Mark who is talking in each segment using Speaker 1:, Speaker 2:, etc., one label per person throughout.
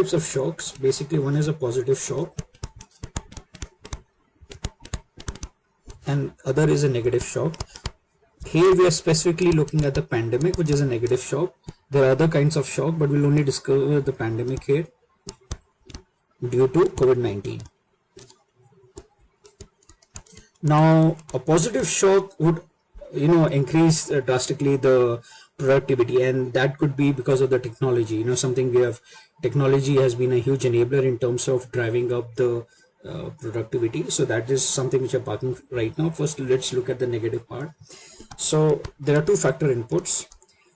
Speaker 1: types of shocks. Basically, one is a positive shock and other is a negative shock. Here we are specifically looking at the pandemic, which is a negative shock. There are other kinds of shock, but we'll only discover the pandemic here due to COVID-19. Now, a positive shock would, increase drastically the productivity, and that could be because of the technology. Technology has been a huge enabler in terms of driving up the productivity. So that is something which I'm parking right now. First, let's look at the negative part. So there are two factor inputs.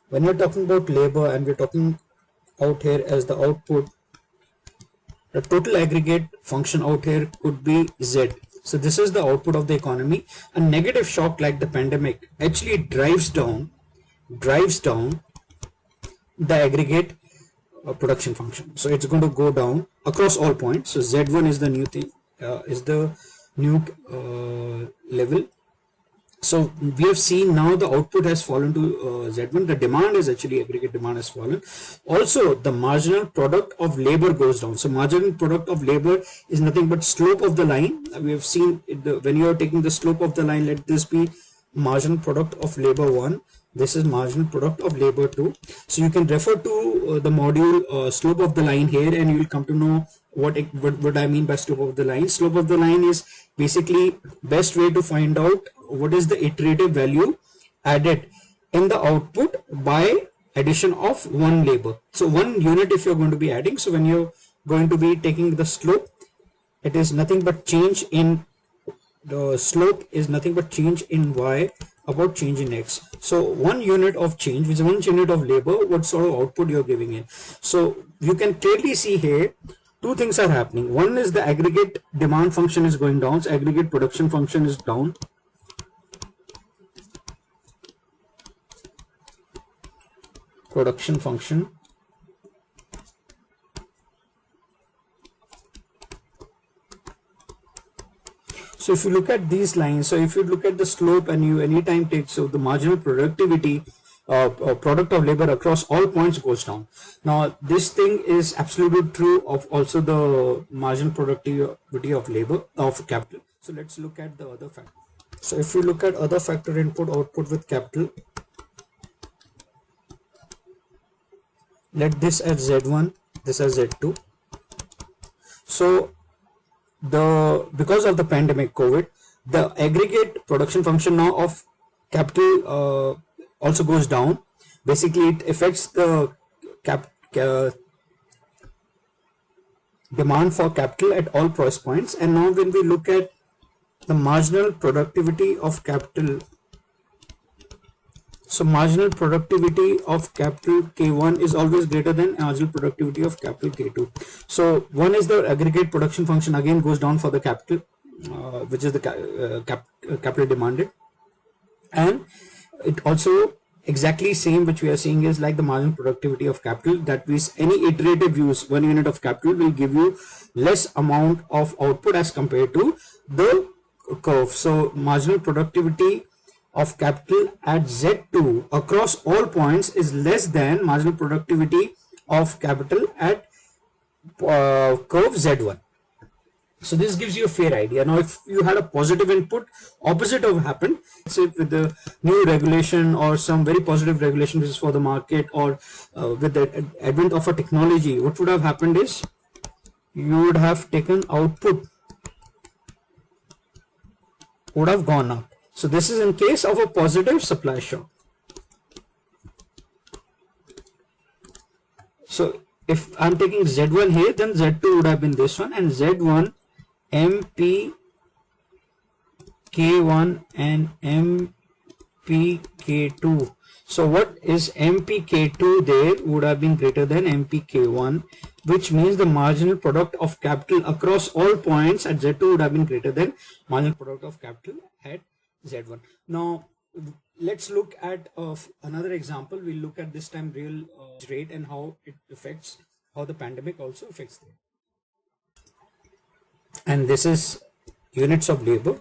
Speaker 1: When we're talking about labor and we're talking out here as the output, the total aggregate function out here could be Z. So this is the output of the economy. A negative shock like the pandemic actually drives down the aggregate production function. So it's going to go down across all points. So Z1 is the new thing, is the new level. So we have seen now the output has fallen to Z1. The demand is actually aggregate demand has fallen. Also, the marginal product of labor goes down. So marginal product of labor is nothing but slope of the line. We have seen when you are taking the slope of the line, let this be marginal product of labor 1. This is marginal product of labor 2. So you can refer to the module slope of the line here, and you will come to know what I mean by slope of the line. Slope of the line is basically best way to find out what is the iterative value added in the output by addition of one labor. So 1 unit if you're going to be adding. So when you're going to be taking the slope, it is nothing but change in the slope is nothing but change in y about change in x. So 1 unit of change, which is 1 unit of labor, what sort of output you're giving in. So you can clearly see here two things are happening. One is the aggregate demand function is going down, so aggregate production function is down. Production function. So if you look at these lines, so if you look at the slope and you anytime take, so the marginal productivity product of labor across all points goes down. Now this thing is absolutely true of also the marginal productivity of labor of capital. So let's look at the other factor. So if you look at other factor input output with capital, let this as Z1, this as Z2. So because of the pandemic COVID, the aggregate production function now of capital also goes down. Basically it affects the demand for capital at all price points. And now when we look at the marginal productivity of capital, so marginal productivity of capital K1 is always greater than marginal productivity of capital K2. So one is the aggregate production function again goes down for the capital, which is the capital demanded, and it also exactly same which we are seeing is like the marginal productivity of capital. That means any iterative use 1 unit of capital will give you less amount of output as compared to the curve. So marginal productivity of capital at Z2 across all points is less than marginal productivity of capital at curve Z1. So this gives you a fair idea. Now if you had a positive input, opposite of happened. Say with the new regulation or some very positive regulation which is for the market, or with the advent of a technology, what would have happened is you would have taken output would have gone up. So this is in case of a positive supply shock. So if I'm taking Z1 here, then Z2 would have been this one, and Z1 MP K1 and MP K2. So what is MP K2 there would have been greater than MP K1, which means the marginal product of capital across all points at Z2 would have been greater than marginal product of capital at Z1. Now let's look at another example. We'll look at this time real rate and how it affects, how the pandemic also affects them. And this is units of labor.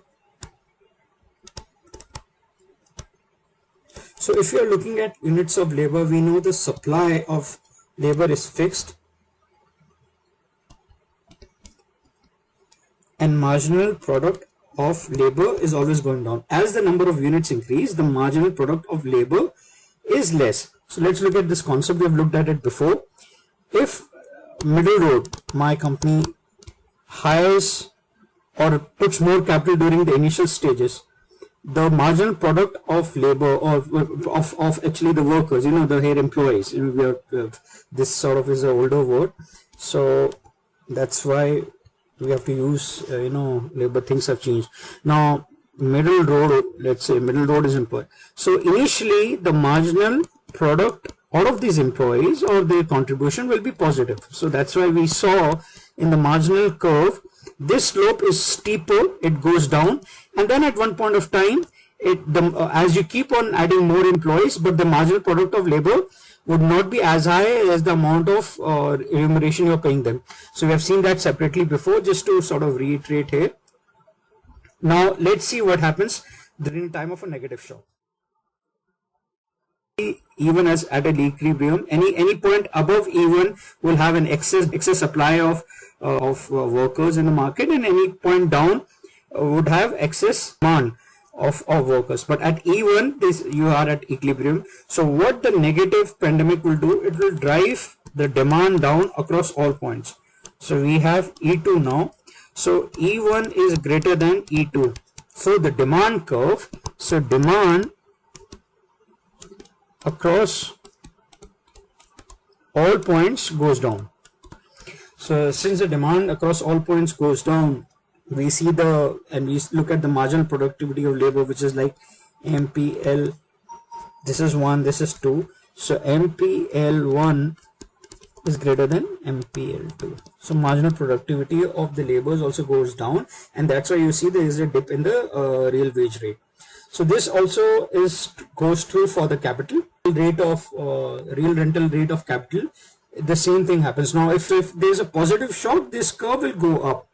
Speaker 1: So if you are looking at units of labor, we know the supply of labor is fixed and marginal product of labor is always going down. As the number of units increase, the marginal product of labor is less. So let's look at this concept. We have looked at it before. If Middle Road, my company, hires or puts more capital during the initial stages, the marginal product of labor or of actually the workers, the here employees, we are, this sort of is an older word, so that's why we have to use labor. Things have changed now. Middle Road, let's say Middle Road is employed, so initially the marginal product out of these employees or their contribution will be positive. So that's why we saw in the marginal curve this slope is steeper, it goes down, and then at one point of time as you keep on adding more employees, but the marginal product of labor would not be as high as the amount of remuneration you're paying them. So we have seen that separately before, just to sort of reiterate here. Now let's see what happens during time of a negative shock. Even as at an equilibrium, any point above E1 will have an excess supply of workers in the market, and any point down would have excess demand of workers. But at E1 you are at equilibrium. So what the negative pandemic will do, it will drive the demand down across all points. So we have E2 now. So E1 is greater than E2. So the demand curve, so demand across all points goes down. So since the demand across all points goes down, we see and we look at the marginal productivity of labor, which is like MPL. This is 1, this is 2. So MPL1 is greater than MPL2. So marginal productivity of the labors also goes down, and that's why you see there is a dip in the real wage rate. So this also goes true for the capital rate of real rental rate of capital. The same thing happens. Now if there is a positive shock, this curve will go up.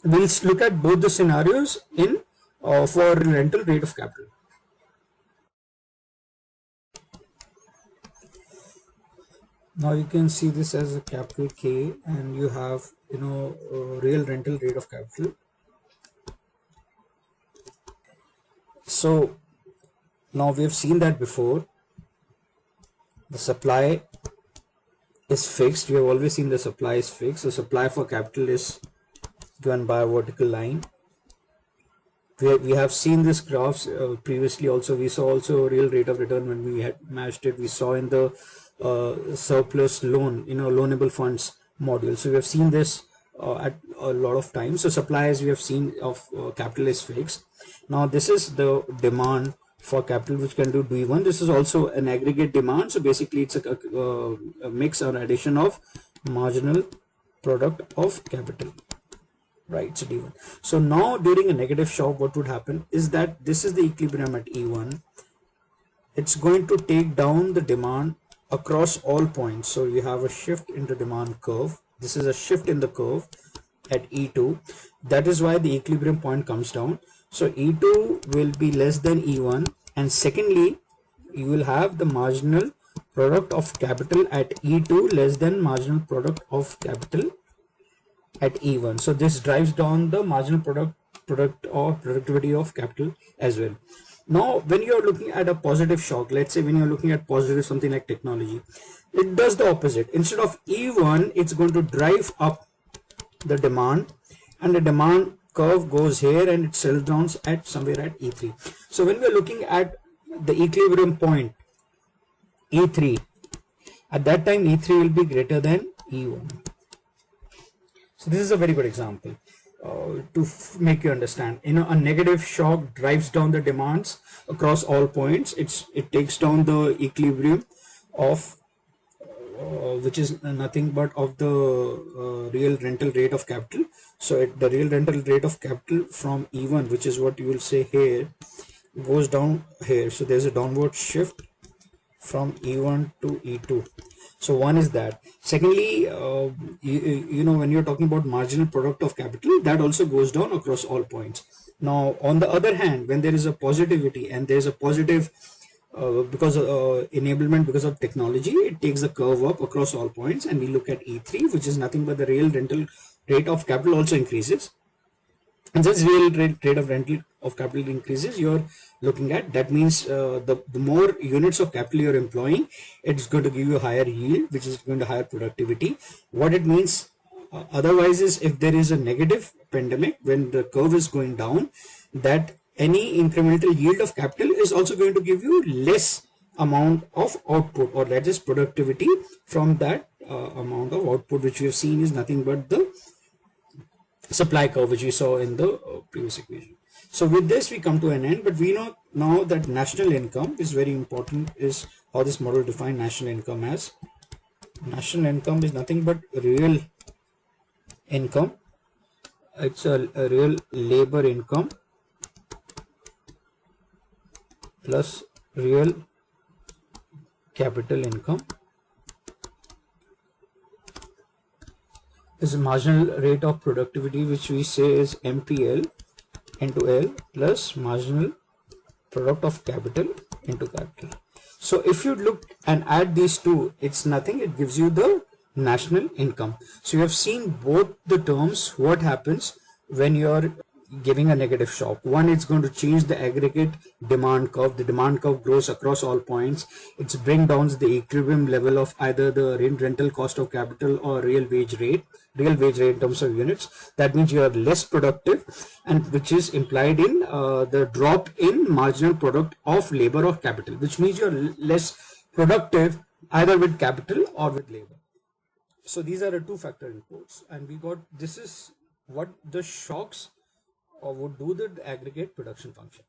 Speaker 1: We'll look at both the scenarios in for rental rate of capital. Now you can see this as a capital K, and you have real rental rate of capital. So now we have seen that before. The supply is fixed. We have always seen the supply is fixed. The supply for capital is given by a vertical line. We have seen this graphs previously also. We saw also real rate of return when we had matched it. We saw in the surplus loan, loanable funds module. So we have seen this at a lot of times. So supply, as we have seen, of capital is fixed. Now this is the demand for capital, which can do D1. This is also an aggregate demand. So basically it's a mix or addition of marginal product of capital. Right, so D1. So now during a negative shock, what would happen is that this is the equilibrium at E1. It's going to take down the demand across all points. So you have a shift in the demand curve. This is a shift in the curve at E2. That is why the equilibrium point comes down. So E2 will be less than E1, and secondly you will have the marginal product of capital at E2 less than marginal product of capital at E1. So this drives down the marginal product or productivity of capital as well. Now when you are looking at a positive shock, let's say when you are looking at positive something like technology, it does the opposite. Instead of E1, it's going to drive up the demand, and the demand curve goes here and it settles down at somewhere at E3. So when we are looking at the equilibrium point E3, at that time E3 will be greater than E1. So this is a very good example to make you understand. A negative shock drives down the demands across all points. It takes down the equilibrium of which is nothing but of the real rental rate of capital. So the real rental rate of capital from E1, which is what you will say here, goes down here. So there's a downward shift from E1 to E2. So one is that. Secondly, when you're talking about marginal product of capital, that also goes down across all points. Now on the other hand, when there is a positivity and there's a positive because enablement because of technology, it takes the curve up across all points, and we look at E3, which is nothing but the real rental rate of capital also increases. and since real rate of rental of capital increases, you're looking at, that means the more units of capital you're employing, it's going to give you a higher yield, which is going to higher productivity. What it means otherwise is, if there is a negative pandemic, when the curve is going down, that any incremental yield of capital is also going to give you less amount of output, or that is productivity from that amount of output, which we have seen is nothing but the supply curve which we saw in the previous equation. So with this we come to an end, but we know now that national income is very important. Is how this model defines national income as: national income is nothing but real income. It's a real labor income plus real capital income is a marginal rate of productivity, which we say is MPL into L, plus marginal product of capital into capital. So if you look and add these two, it's nothing, it gives you the national income. So you have seen both the terms, what happens when you're giving a negative shock. One, it's going to change the aggregate demand curve. The demand curve grows across all points. It's bring down the equilibrium level of either the rental cost of capital or real wage rate in terms of units. That means you are less productive, and which is implied in the drop in marginal product of labor or capital, which means you are less productive either with capital or with labor. So these are the two factor inputs, and we got, this is what the shocks or would do the aggregate production function.